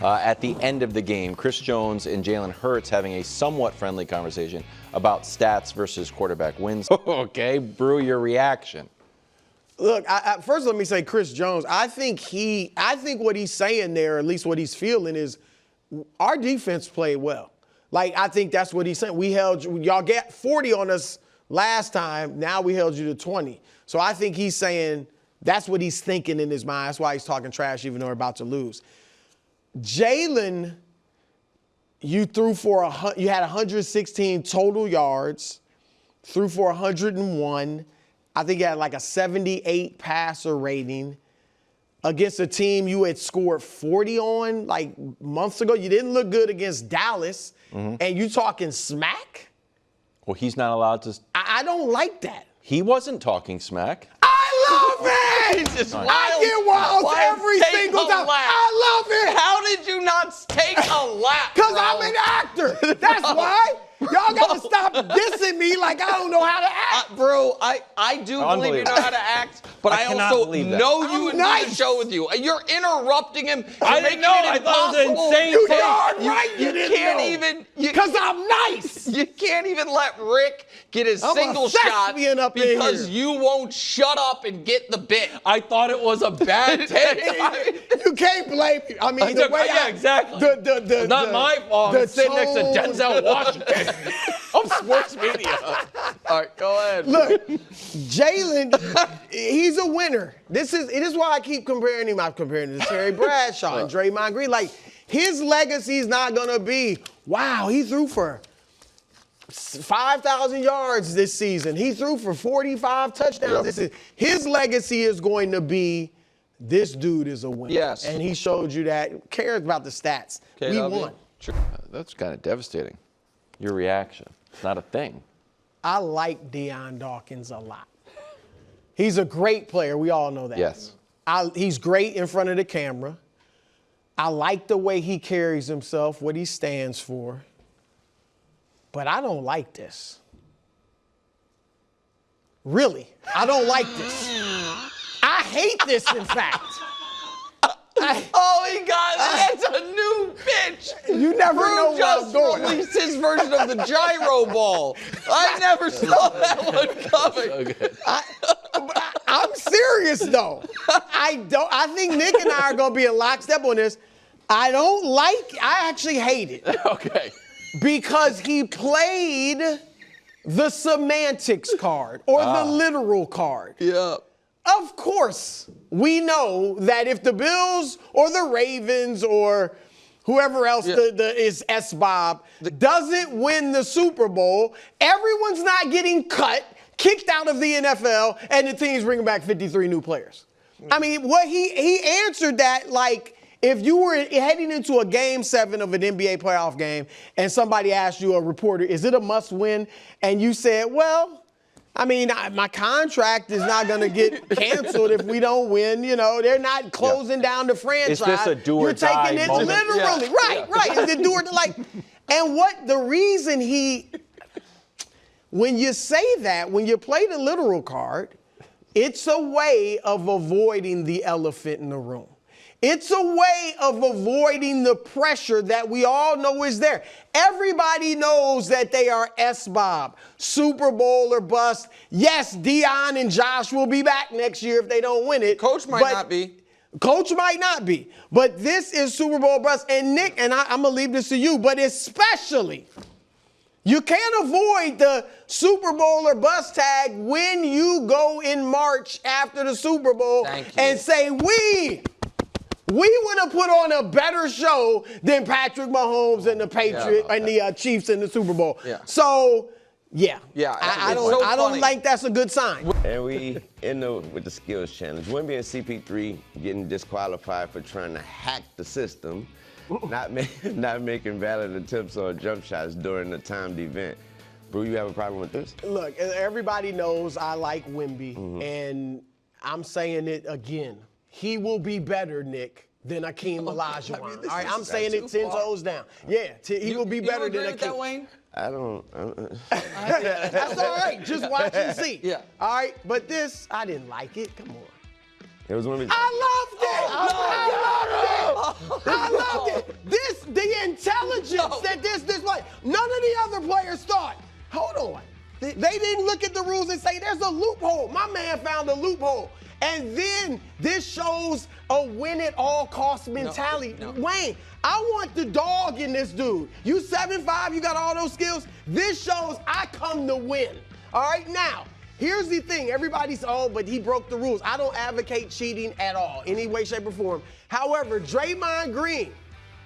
at the end of the game. Chris Jones and Jalen Hurts having a somewhat friendly conversation about stats versus quarterback wins. Okay, Brou, your reaction. Look, first let me say Chris Jones. I think what he's saying there, at least what he's feeling, is our defense played well. Like, I think that's what he's saying. Y'all get 40 on us last time. Now we held you to 20. So I think he's saying that's what he's thinking in his mind. That's why he's talking trash, even though we're about to lose. Jalen, you had 116 total yards, threw for 101. I think you had like a 78 passer rating against a team you had scored 40 on like months ago. You didn't look good against Dallas, and you talking smack? Well, he's not allowed to. I don't like that. He wasn't talking smack. I love it! Jesus, I get wild every single time. I love it! How did you not take a lap? Because I'm an actor. That's why. Y'all got to stop dissing me like I don't know how to act. Bro, I do believe you know how to act, but I also know you and need to show with you. You're interrupting him. I didn't know. I thought it was insane. You darn right you can't even. Because I'm nice. You can't even let Rick get his single shot because you won't shut up and get the bit. I thought it was a bad take. You can't blame me. I mean, the way exactly. Not my fault. I'm sitting next to Denzel Washington. I'm sports media. All right, go ahead. Look, Jalen, he's a winner. It is why I keep comparing him. I'm comparing him to Terry Bradshaw and Draymond Green. Like, his legacy is not going to be, wow, he threw for 5,000 yards this season. He threw for 45 touchdowns this season. His legacy is going to be, this dude is a winner. Yes. And he showed you that. Who cares about the stats? We won. That's kind of devastating. Your reaction. It's not a thing. I like Deion Dawkins a lot. He's a great player. We all know that. Yes. He's great in front of the camera. I like the way he carries himself, what he stands for. But I don't like this. Really, I don't like this. I hate this, in fact. Oh, he got it. That's a new pitch. You never know where I'm going. Brou just released his version of the gyro ball. I never saw that one coming. I'm serious, though. I think Nick and I are going to be in lockstep on this. I actually hate it. Okay. Because he played the semantics card or the literal card. Yeah. Of course, we know that if the Bills or the Ravens or whoever else is S-Bob doesn't win the Super Bowl, everyone's not getting cut, kicked out of the NFL, and the team's bringing back 53 new players. I mean, what he answered that like if you were heading into a Game 7 of an NBA playoff game and somebody asked you, a reporter, is it a must-win? And you said, well, I mean, my contract is not going to get canceled if we don't win. You know, they're not closing down the franchise. Is this a do or die You're taking it moment? literally. Yeah. Right. Is it do or die? Like, and what the reason when you say that, when you play the literal card, it's a way of avoiding the elephant in the room. It's a way of avoiding the pressure that we all know is there. Everybody knows that they are S-Bob, Super Bowl or bust. Yes, Deion and Josh will be back next year if they don't win it. Coach might not be. Coach might not be. But this is Super Bowl bust. And Nick, and I'm going to leave this to you, but especially, you can't avoid the Super Bowl or bust tag when you go in March after the Super Bowl and say, we would have put on a better show than Patrick Mahomes and the Patriots and the Chiefs in the Super Bowl. Yeah. So, I don't think that's a good sign. And we with the skills challenge. Wemby and CP3 getting disqualified for trying to hack the system, not making valid attempts on jump shots during the timed event. Brou, you have a problem with this? Look, everybody knows I like Wemby, and I'm saying it again. He will be better, Nick, than Akeem Olajuwon. All right, I'm saying it 10 toes down. Yeah, he will be better than Akeem. That, Wayne? I don't. That's all right. Just watch and see. Yeah. All right, but this, I didn't like it. Come on. It was one of I loved it. I loved it. I loved it. The intelligence that this play. None of the other players thought, hold on. They didn't look at the rules and say, there's a loophole. My man found a loophole. And then this shows a win-at-all-cost mentality. No. Wayne, I want the dog in this dude. You 7'5", you got all those skills. This shows I come to win. All right, now, here's the thing. Everybody's, but he broke the rules. I don't advocate cheating at all, any way, shape, or form. However, Draymond Green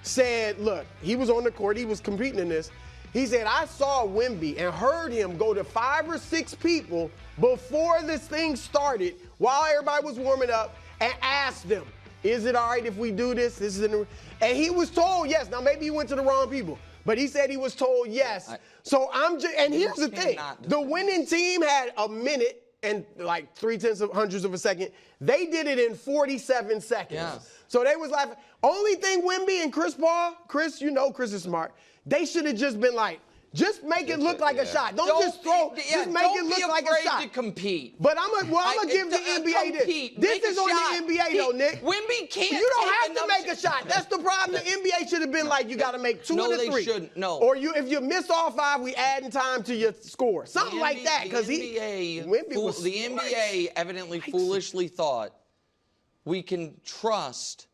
said, look, he was on the court. He was competing in this. He said, I saw Wemby and heard him go to 5 or 6 people before this thing started while everybody was warming up and asked them, is it all right if we do this? And he was told yes. Now, maybe he went to the wrong people, but he said he was told yes. And here's the thing. The winning team had a minute and like 0.3 of a second. They did it in 47 seconds. Yeah. So they was laughing. Only thing Wemby and Chris Paul, Chris is smart. They should have just been like, just make it look like a shot. Don't just throw. Just make it look like a shot. Don't be afraid to compete. But I'm gonna give the NBA this. This is on the NBA though, Nick. Wemby can't. You don't have to make a shot. That's the problem. The NBA should have been like, you got to make 2 of the 3. No, they shouldn't. No. Or if you miss all 5, we add in time to your score. Something like that. Because the NBA evidently foolishly thought we can trust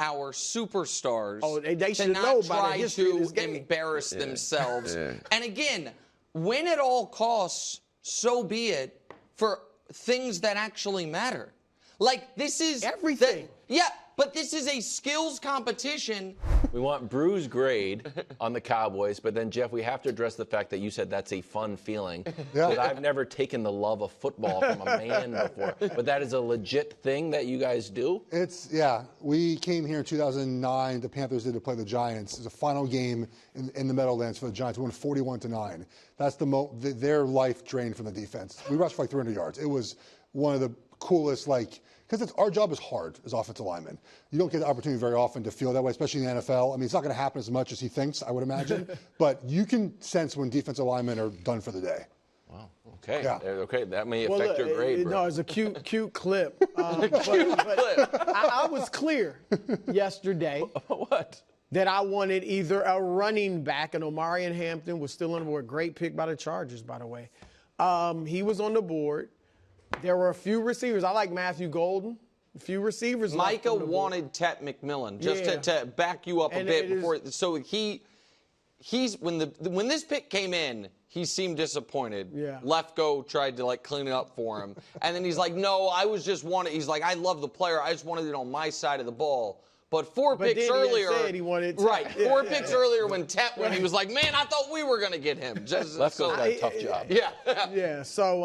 our superstars to not try to embarrass themselves. And again, win at all costs, so be it, for things that actually matter. Like, this is everything. But this is a skills competition. We want Brou's grade on the Cowboys, but then, Jeff, we have to address the fact that you said that's a fun feeling. That I've never taken the love of football from a man before. But that is a legit thing that you guys do? We came here in 2009. The Panthers did to play the Giants. It was a final game in the Meadowlands for the Giants. We won 41-9. That's their life drained from the defense. We rushed for like 300 yards. It was one of the coolest, because our job is hard as offensive linemen. You don't get the opportunity very often to feel that way, especially in the NFL. I mean, it's not going to happen as much as he thinks, I would imagine. But you can sense when defensive linemen are done for the day. Wow. Okay. Yeah. Okay. That may affect your grade, bro. No, it's a cute clip. I was clear yesterday. What? That I wanted either a running back, and Omarion Hampton was still on the board. Great pick by the Chargers, by the way. He was on the board. There were a few receivers. I like Matthew Golden. A few receivers. Micah wanted Tet McMillan, just to back you up a bit before. So he's when this pick came in, he seemed disappointed. Yeah. Lefko tried to clean it up for him, and then he's like, "No, I was just wanted." He's like, "I love the player. I just wanted it on my side of the ball." But 4 picks earlier, said he wanted Tet. right? 4 picks earlier when Tet went, he was like, "Man, I thought we were gonna get him." Lefko's got a tough job. Yeah. So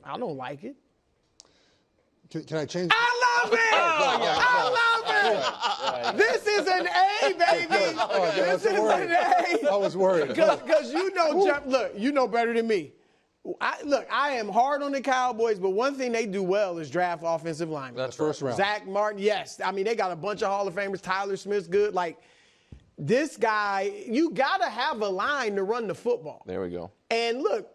I don't like it. Can I change? I love it! I love it! This is an A, baby! This is an A! I was worried. Because you know, Jeff, look, you know better than me. I am hard on the Cowboys, but one thing they do well is draft offensive linemen. That's first round. Zach Martin, yes. I mean, they got a bunch of Hall of Famers. Tyler Smith's good. This guy, you got to have a line to run the football. There we go. And look,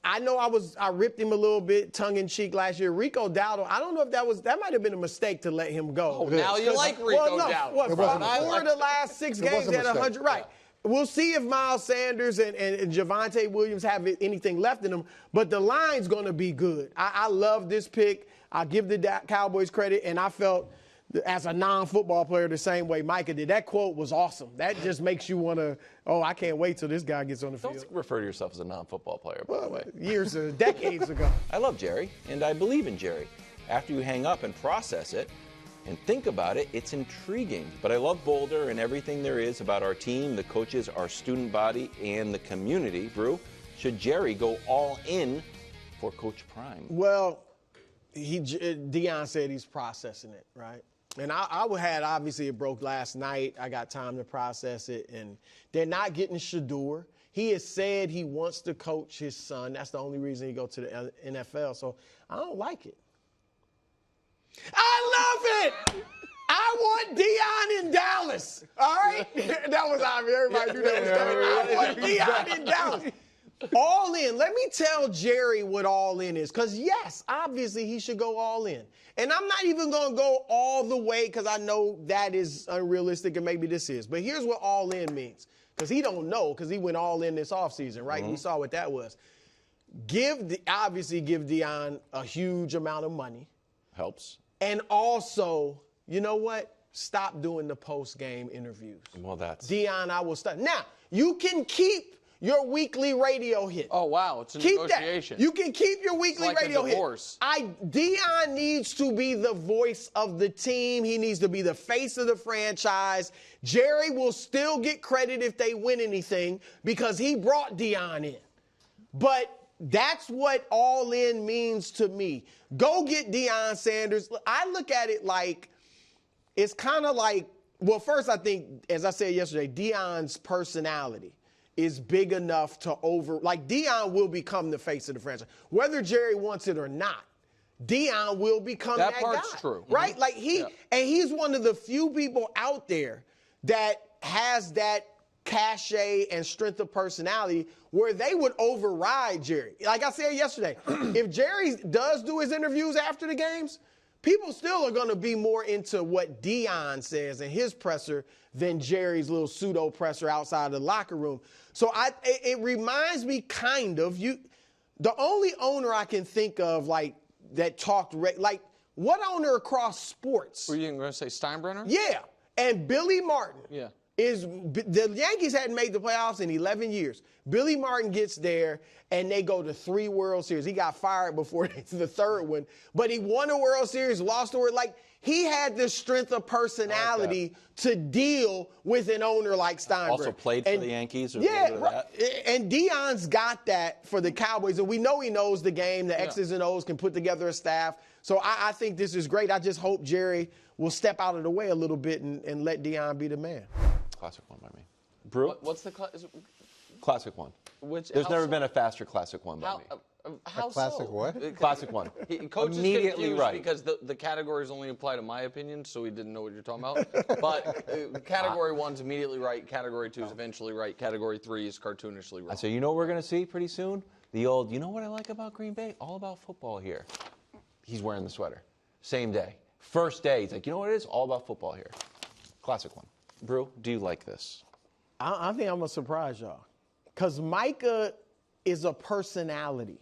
I know I ripped him a little bit tongue-in-cheek last year. Rico Dowdle, I don't know if that might have been a mistake to let him go. Oh, now you like Rico Dowdle. What, 4 of the last 6 games at 100, right. We'll see if Miles Sanders and Javonte Williams have anything left in them, but the line's going to be good. I love this pick. I give the Cowboys credit, and I felt as a non-football player the same way Micah did. That quote was awesome. That just makes you want to, I can't wait till this guy gets on the field. Don't refer to yourself as a non-football player, by the way. Decades ago. I love Jerry, and I believe in Jerry. After you hang up and process it and think about it, it's intriguing. But I love Boulder and everything there is about our team, the coaches, our student body, and the community. Brou, should Jerry go all in for Coach Prime? Well, Deion said he's processing it, right? And I had, obviously, it broke last night. I got time to process it. And they're not getting Shador. He has said he wants to coach his son. That's the only reason he go to the NFL. So I don't like it. I love it! I want Deion in Dallas. All right? That was obvious. Everybody knew that was coming. I want Deion in Dallas. All in. Let me tell Jerry what all in is. Because, yes, obviously he should go all in. And I'm not even going to go all the way because I know that is unrealistic and maybe this is. But here's what all in means. Because he don't know because he went all in this offseason, right? We saw what that was. Obviously give Deion a huge amount of money. Helps. And also, you know what? Stop doing the post-game interviews. Well, that's... Deion, I will stop. Now, you can keep your weekly radio hit. Oh, wow. It's a negotiation. That. You can keep your weekly radio hit. Deion needs to be the voice of the team. He needs to be the face of the franchise. Jerry will still get credit if they win anything because he brought Deion in. But that's what all in means to me. Go get Deion Sanders. I look at it like, it's kind of like, well, first I think, as I said yesterday, Deion's personality is big enough to like Deion will become the face of the franchise. Whether Jerry wants it or not, Deion will become that guy. That part's true. Right? Mm-hmm. Like and he's one of the few people out there that has that cachet and strength of personality where they would override Jerry. Like I said yesterday, if Jerry does do his interviews after the games, people still are going to be more into what Deion says in his presser than Jerry's little pseudo presser outside the locker room. So it reminds me kind of the only owner I can think of like that talked like what owner across sports? Were you going to say Steinbrenner? Yeah, and Billy Martin. Yeah. The Yankees hadn't made the playoffs in 11 years. Billy Martin gets there, and they go to 3 World Series. He got fired before the third one, but he won a World Series, lost the World. Like, he had the strength of personality to deal with an owner like Steinbrenner. Also played for the Yankees? Or that. And Deion's got that for the Cowboys, and we know he knows the game, the X's and O's, can put together a staff. So I think this is great. I just hope Jerry will step out of the way a little bit and let Deion be the man. Classic one by me. Brou? What's the classic one? There's never been a faster classic one by me. How classic so? What? Classic one. Coach is immediately right because the categories only apply to my opinion, so he didn't know what you're talking about. But category 1's immediately right. Category 2 is eventually right. Category 3 is cartoonishly wrong. So you know what we're going to see pretty soon? The old, you know what I like about Green Bay? All about football here. He's wearing the sweater. Same day. First day, he's like, you know what it is? All about football here. Classic one. Brou, do you like this? I think I'm going to surprise y'all. Because Micah is a personality.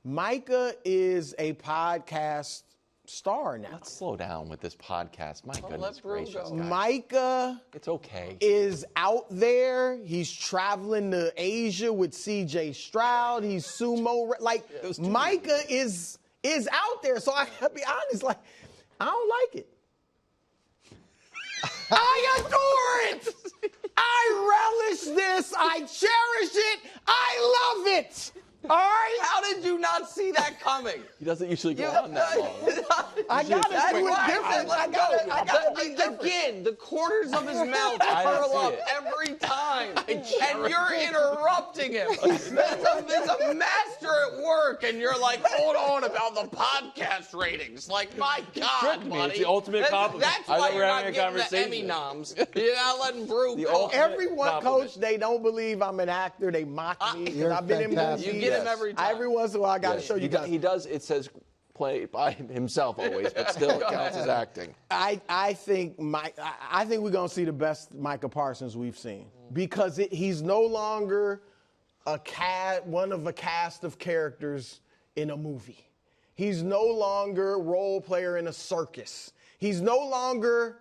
Micah is a podcast star now. Let's slow down with this podcast. My goodness gracious, guys. Micah it's okay. is out there. He's traveling to Asia with C.J. Stroud. He's sumo. Like, Micah is out there. So I gotta be honest, like, I don't like it. I adore it. I relish this. I cherish it. I love it. All right? How did you not see that coming? He doesn't usually go on that long. I got to do it different. I got to Again, the corners of his mouth curl up every time. And you're interrupting him. There's a master at work, and you're like, hold on about the podcast ratings. Like, my God, buddy. It's the ultimate compliment. That's why you're not getting the Emmy noms. You're not letting Brou go. Everyone, Coach, they don't believe I'm an actor. They mock me because I've been in movies. You get him every time. Every once in a while, I got to show you guys. He does, it says play by himself always, but still it counts as acting. I think we're going to see the best Micah Parsons we've seen because he's no longer one of a cast of characters in a movie. He's no longer a role player in a circus. He's no longer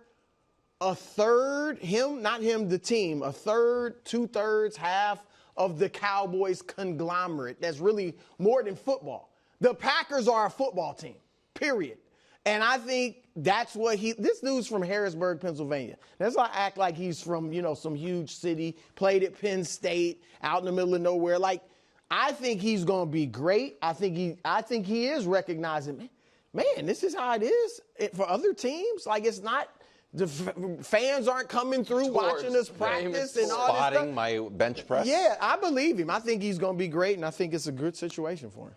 a third, the team, a third, 2/3, half of the Cowboys conglomerate. That's really more than football. The Packers are a football team, period. And I think that's what this dude's from Harrisburg, Pennsylvania. That's why I act like he's from, some huge city, played at Penn State, out in the middle of nowhere. Like, I think he's going to be great. I think he is recognizing, man, this is how it is for other teams. Like, it's not, the fans aren't coming through watching us practice and all this stuff. Spotting my bench press. Yeah, I believe him. I think he's going to be great, and I think it's a good situation for him.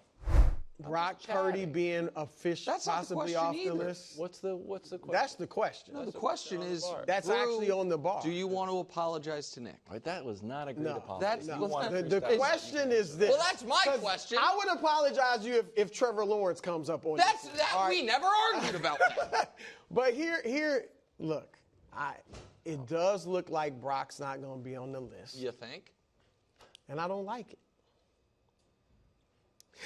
Brock Purdy being official, possibly off the list. What's the question? That's the question. No, the question is, that's actually on the bar. Do you want to apologize to Nick? Right, that was not a great apology. The question is this. Well, that's my question. I would apologize to you if Trevor Lawrence comes up on That's that. We never argued about that. But here, look, it does look like Brock's not going to be on the list. You think? And I don't like it.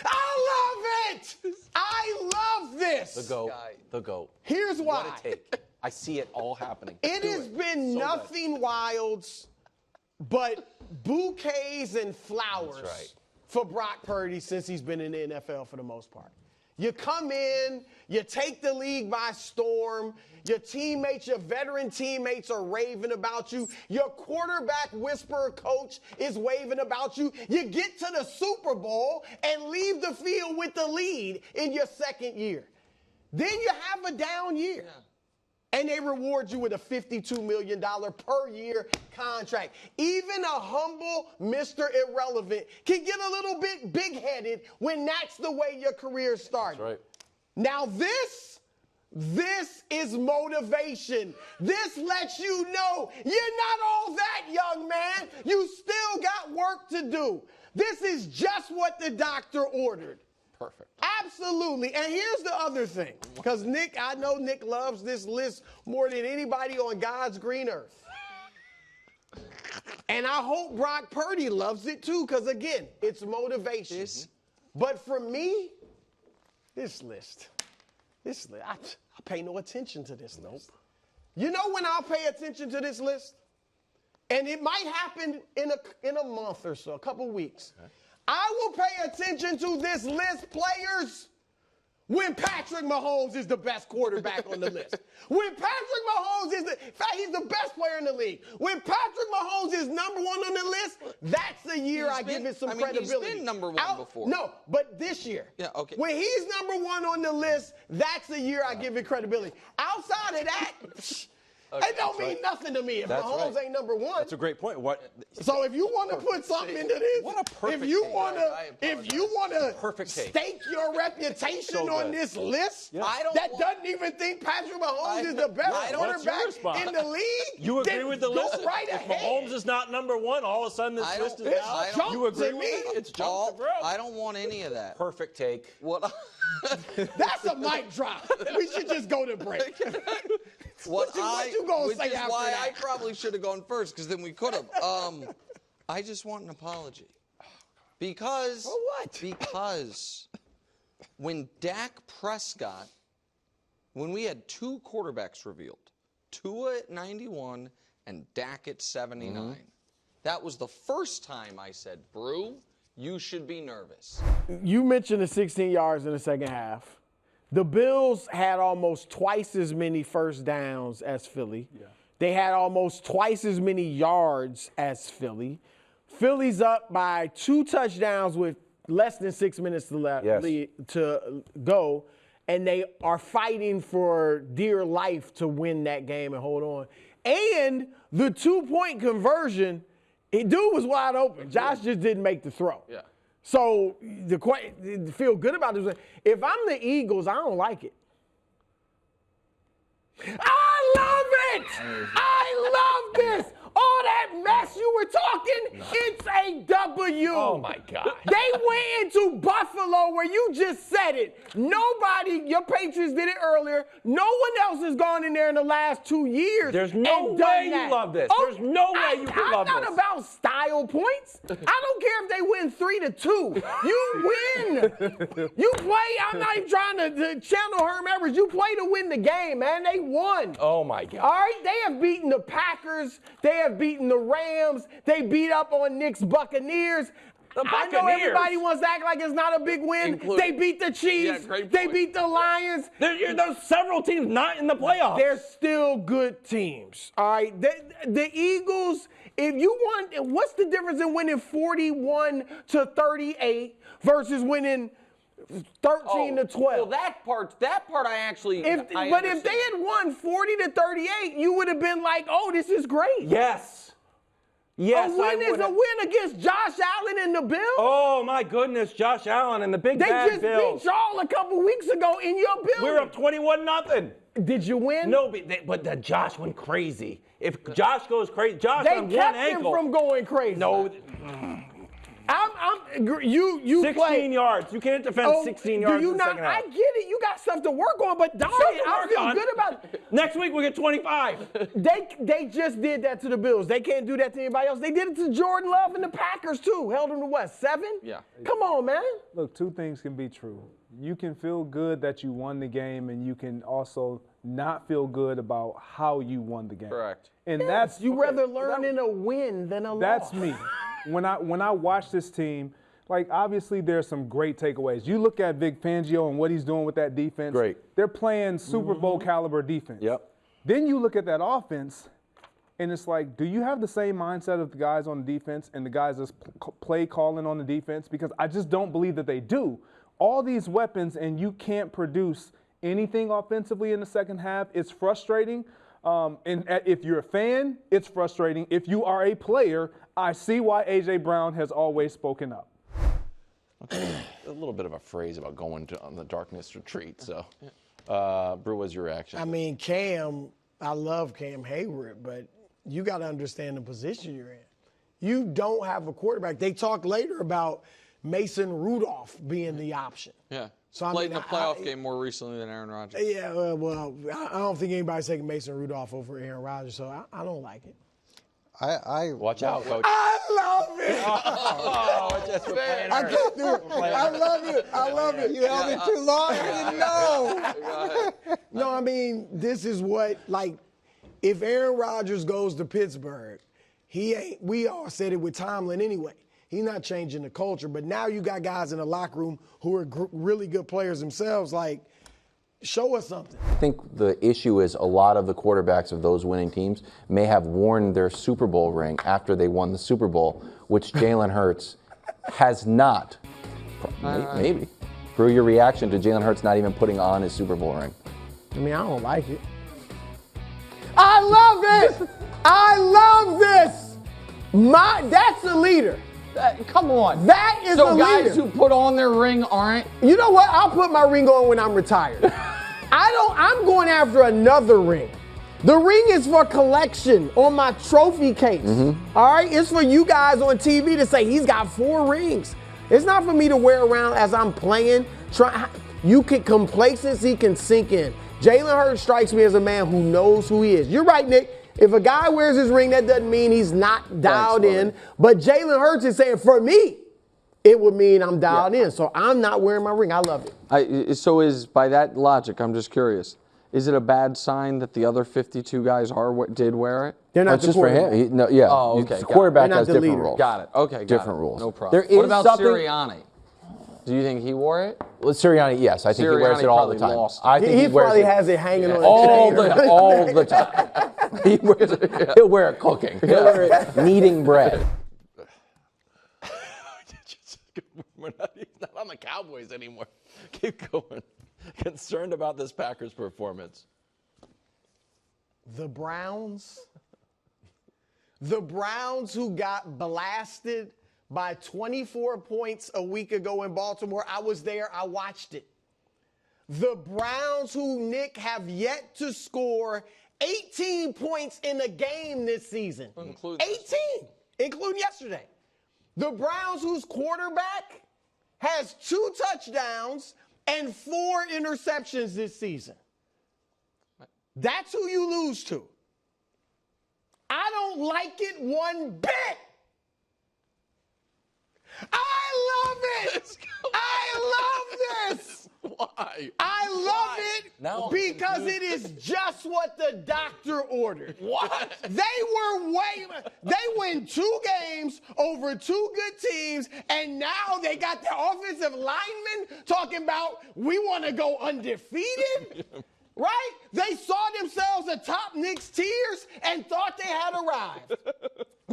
I love it! I love this! The GOAT. Here's why. What a take. I see it all happening. It has been nothing wilds but bouquets and flowers for Brock Purdy since he's been in the NFL for the most part. You come in, you take the league by storm, your teammates, your veteran teammates are raving about you, your quarterback whisperer coach is raving about you, you get to the Super Bowl and leave the field with the lead in your second year. Then you have a down year. Yeah. And they reward you with a $52 million per year contract. Even a humble Mr. Irrelevant can get a little bit big-headed when that's the way your career started. That's right. Now this is motivation. This lets you know you're not all that, young man. You still got work to do. This is just what the doctor ordered. Perfect. Absolutely. And here's the other thing, because I know Nick loves this list more than anybody on God's green earth. And I hope Brock Purdy loves it too, because again, it's motivation. But for me, this list, I pay no attention to this list. You know when I'll pay attention to this list? And it might happen in a month or so, a couple weeks. Okay. I will pay attention to this list, players, when Patrick Mahomes is the best quarterback on the list. When Patrick Mahomes in fact, he's the best player in the league. When Patrick Mahomes is number one on the list, that's the year I give it some credibility. He's been number one before. No, but this year. Yeah, okay. When he's number one on the list, that's the year I give it credibility. Outside of that, it don't mean nothing to me if Mahomes ain't number one. That's a great point. So if you want to put something into this, what a perfect if you want to stake your reputation on this list, that doesn't even think Patrick Mahomes is the best quarterback in the league, you agree with the list? Right if ahead. Mahomes is not number one, all of a sudden this list is out. You agree with me? It's junk to Brou. I don't want any of that. Perfect take. What? That's a mic drop. We should just go to break. What you gonna say after why that? I probably should have gone first, because then we could have. I just want an apology. Because for what? Because when Dak Prescott, when we had two quarterbacks revealed, Tua at 91 and Dak at 79, that was the first time I said, Brou, you should be nervous. You mentioned the 16 yards in the second half. The Bills had almost twice as many first downs as Philly. Yeah. They had almost twice as many yards as Philly. Philly's up by 2 touchdowns with less than 6 minutes to go, and they are fighting for dear life to win that game and hold on. And the 2-point conversion, dude was wide open. Josh just didn't make the throw. Yeah. So feel good about this. If I'm the Eagles, I don't like it. I love it! I love this! All that mess you were talking, it's a W. Oh, my God. They went into Buffalo where you just said it. Nobody, your Patriots did it earlier. No one else has gone in there in the last 2 years. There's no way you love this. There's no way you can love this. I'm not about style points. I don't care if they win 3-2. You win. You play. I'm not even trying to channel Herm Edwards. You play to win the game, man. They won. Oh, my God. All right? They have beaten the Packers. They have beaten the Rams. They beat up on Nick's Buccaneers. I know everybody wants to act like it's not a big win. They beat the Chiefs. They beat the Lions. There's several teams not in the playoffs. They're still good teams. All right. The Eagles, if you want, what's the difference in winning 41-38 versus winning 13-12? Well, that part I actually. If they had won 40-38, you would have been like, "Oh, this is great." Yes. Yes, a win is a win against Josh Allen and the Bills. Oh, my goodness, Josh Allen and the big bad Bills. They just beat y'all a couple weeks ago in your building. We were up 21-0. Did you win? No, but Josh went crazy. If Josh goes crazy, Josh on one ankle. They kept him from going crazy. No. You 16 yards. You can't defend 16 yards in the second half. I get it. You got stuff to work on, but I feel good about it. Next week we get 25. They just did that to the Bills. They can't do that to anybody else. They did it to Jordan Love and the Packers too. Held them to what, 7? Yeah. Come on, man. Look, two things can be true. You can feel good that you won the game, and you can also not feel good about how you won the game. Correct. And that's you rather learn in a win than a loss. That's me. When I watch this team, like obviously there's some great takeaways. You look at Vic Fangio and what he's doing with that defense. Great. They're playing Super Bowl caliber defense. Yep. Then you look at that offense, and it's like, do you have the same mindset of the guys on the defense and the guys that's play calling on the defense? Because I just don't believe that they do. All these weapons, and you can't produce anything offensively in the second half. It's frustrating. And if you're a fan, it's frustrating. If you are a player, I see why A.J. Brown has always spoken up. Okay. A little bit of a phrase about going on the darkness retreat. So, Brou, what's your reaction? I mean, Cam, I love Cam Hayward, but you got to understand the position you're in. You don't have a quarterback. They talked later about Mason Rudolph being the option. Yeah. So played in a playoff game more recently than Aaron Rodgers. Yeah, well, I don't think anybody's taking Mason Rudolph over Aaron Rodgers, so I don't like it. Watch out, Coach. I love it. I can't do it. I love it. You held it too long. I didn't know. No, I mean, this is what, like, if Aaron Rodgers goes to Pittsburgh, we all said it with Tomlin anyway. He's not changing the culture, but now you got guys in the locker room who are really good players themselves. Like, show us something. I think the issue is a lot of the quarterbacks of those winning teams may have worn their Super Bowl ring after they won the Super Bowl, which Jalen Hurts has not. Maybe. Brou, your reaction to Jalen Hurts not even putting on his Super Bowl ring? I mean, I don't like it. I love it. I love this. That's a leader. Come on. That is a leader. So guys who put on their ring aren't? You know what? I'll put my ring on when I'm retired. I'm going after another ring. The ring is for collection on my trophy case. All right? It's for you guys on TV to say he's got 4 rings. It's not for me to wear around as I'm playing. Complacency can sink in. Jalen Hurts strikes me as a man who knows who he is. You're right, Nick. If a guy wears his ring, that doesn't mean he's not dialed in. But Jalen Hurts is saying, for me, it would mean I'm dialed in. So I'm not wearing my ring. I love it. So is, by that logic, I'm just curious, is it a bad sign that the other 52 guys did wear it? They're not just for him. Oh, okay. The quarterback has different rules. Got it. Okay, different rules. No problem. What about Sirianni? Do you think he wore it? Well, Sirianni, yes. I think he wears it all the time. I think he probably has it hanging on all the time. He'll wear it cooking. He'll wear it kneading bread. He's not on the Cowboys anymore. Keep going. Concerned about this Packers performance. The Browns who got blasted by 24 points a week ago in Baltimore. I was there. I watched it. The Browns who, Nick, have yet to score 18 points in a game this season. 18, including yesterday. The Browns whose quarterback has 2 touchdowns and 4 interceptions this season. That's who you lose to. I don't like it one bit. I love it. I love this. Why? I love it because it is just what the doctor ordered. What? They win 2 games over 2 good teams, and now they got the offensive linemen talking about we want to go undefeated. Right? They saw themselves atop Nick's tiers and thought they had arrived.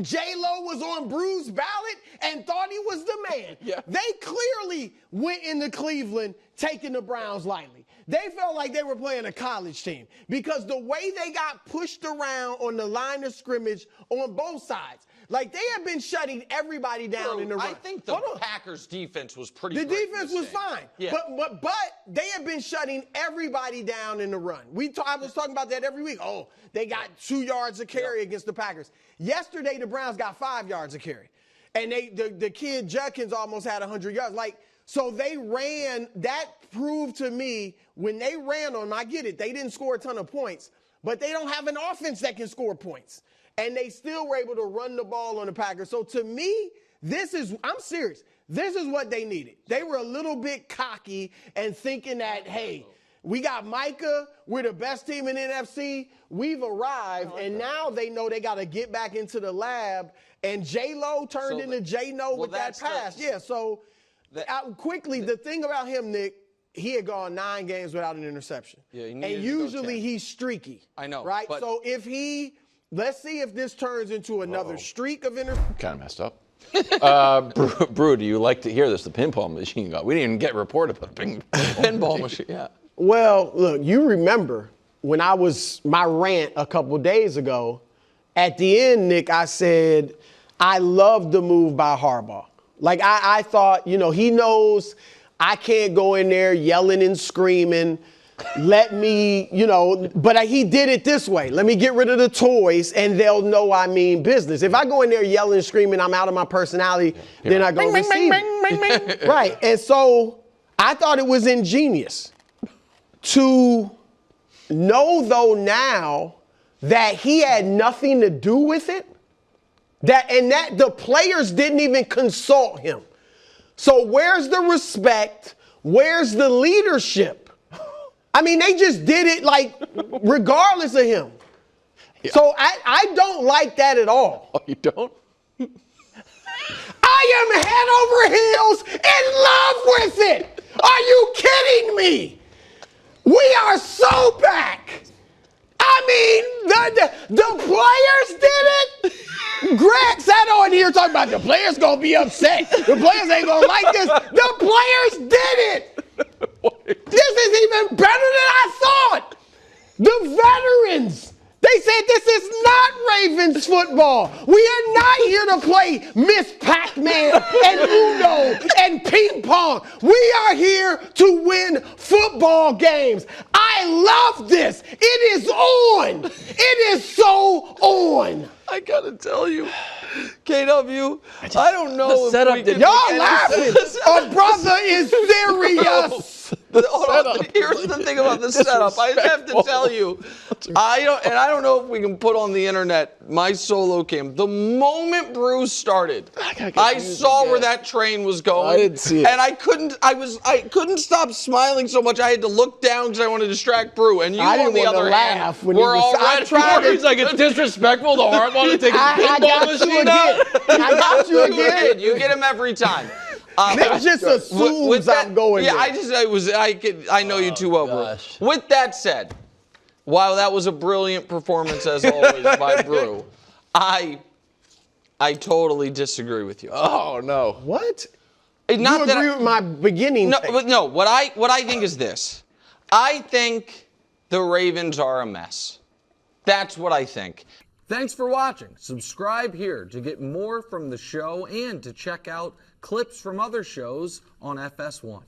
J-Lo was on Brou's ballot and thought he was the man. Yeah. They clearly went into Cleveland taking the Browns lightly. They felt like they were playing a college team because the way they got pushed around on the line of scrimmage on both sides, like they have been shutting everybody down in the run. I think the Packers' defense was pretty The great. defense was fine. Yeah. But they have been shutting everybody down in the run. I was talking about that every week. Oh, they got 2 yards of carry against the Packers. Yesterday, the Browns got 5 yards of carry. And the kid Judkins almost had 100 yards. So they ran. That proved to me when they ran on them, I get it. They didn't score a ton of points, but they don't have an offense that can score points. And they still were able to run the ball on the Packers. So to me, I'm serious. This is what they needed. They were a little bit cocky and thinking that, hey, we got Micah. We're the best team in the NFC. We've arrived. And now they know they got to get back into the lab. And J-Lo turned into J-No with that pass. Quickly, the thing about him, Nick, he had gone 9 games without an interception. Yeah, and usually he's streaky. I know. Right? So let's see if this turns into another streak of interceptions. Kind of messed up. Brou, do you like to hear this? The pinball machine got. We didn't even get reported about the pinball machine. Yeah. Well, look, you remember when my rant a couple days ago, at the end, Nick, I said, I love the move by Harbaugh. Like, I thought, he knows I can't go in there yelling and screaming. Let me, but he did it this way. Let me get rid of the toys and they'll know I mean business. If I go in there yelling and screaming, I'm out of my personality, then I go receive it. Right. And so I thought it was ingenious to know, though, now that he had nothing to do with it. That the players didn't even consult him. So where's the respect? Where's the leadership? I mean, they just did it regardless of him. Yeah. So I don't like that at all. Oh, you don't? I am head over heels in love with it. Are you kidding me? We are so back. I mean, the players did it. Greg sat on here talking about the players gonna be upset. The players ain't gonna like this. The players did it. This is even better than I thought. The veterans. They said this is not Ravens football. We are not here to play Miss Pac-Man and Uno and ping pong. We are here to win football games. I love this. It is on. It is so on. I gotta tell you, KW, I don't know if we can. Y'all laughing. Our brother is serious. Here's the thing about the setup. I have to tell you, I don't know if we can put on the internet my solo cam. The moment Brou started, I saw where that train was going. I didn't see it. And I couldn't stop smiling so much I had to look down because I wanted to distract Brou. And you, on the other hand, were already He's like, it's disrespectful to Harbaugh to take a pinball machine out. I got you again. You get him every time. Nick just assumes I'm going there. I know you too well, Brou. With that said, while that was a brilliant performance as always by Brou, I totally disagree with you. Oh no. What? Not you agree with my beginning? No. What I think is this. I think the Ravens are a mess. That's what I think. Thanks for watching. Subscribe here to get more from the show and to check out clips from other shows on FS1.